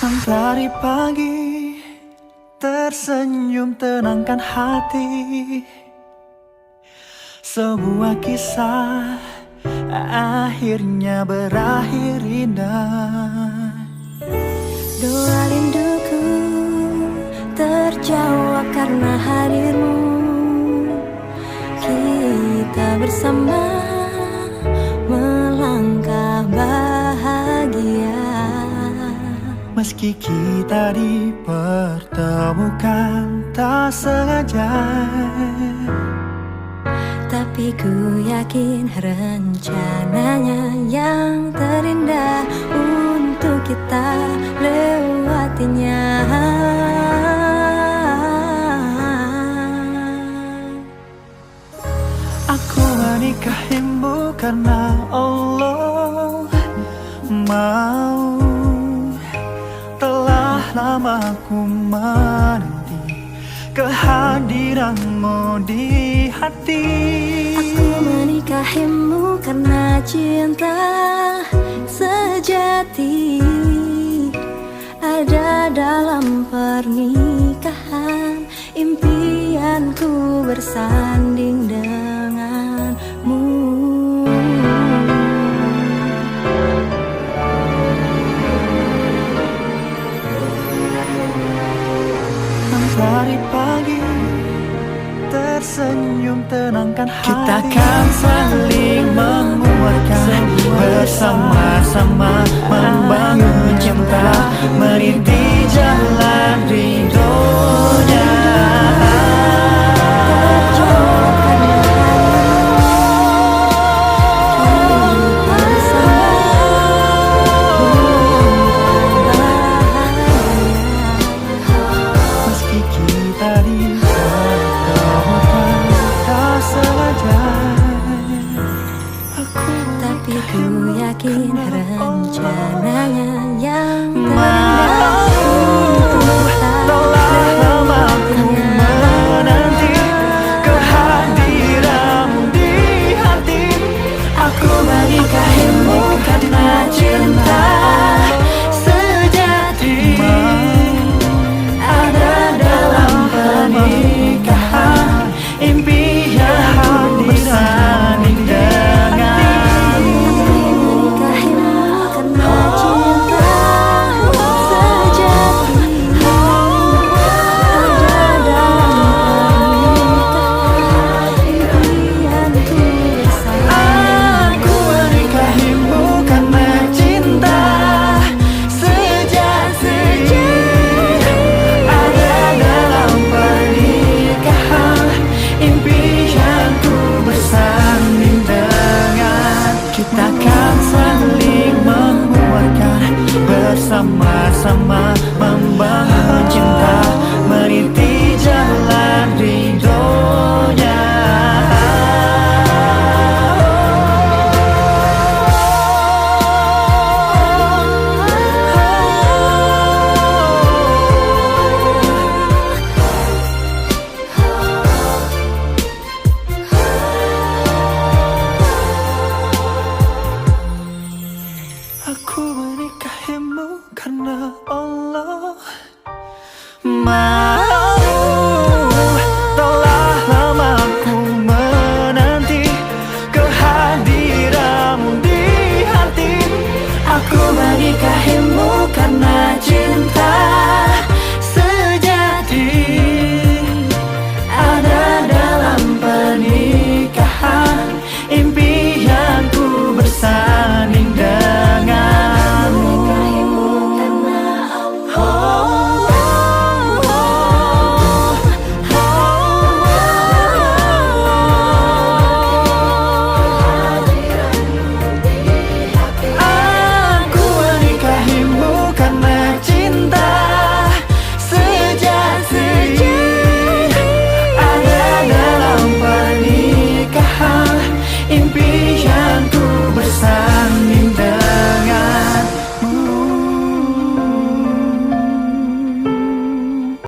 Dari pagi tersenyum tenangkan hati, sebuah kisah akhirnya berakhir indah. Doa rinduku terjawab karena hadirmu. Kita bersama melangkah bahagia. Meski kita dipertemukan tak sengaja, tapi ku yakin rencananya yang terindah untuk kita lewatinya. Aku menikahimu karena Allah mau. Telah lama aku menanti kehadiranmu di hati. Aku menikahimu karena cinta sejati ada dalam pernikahan. Impianku bersanding denganmu. Dari pagi tersenyum tenangkan hati, kita kan saling menguatkan, bersama-sama membangun cinta, meniti jalan ridhonya. Tapi ku yakin rencananya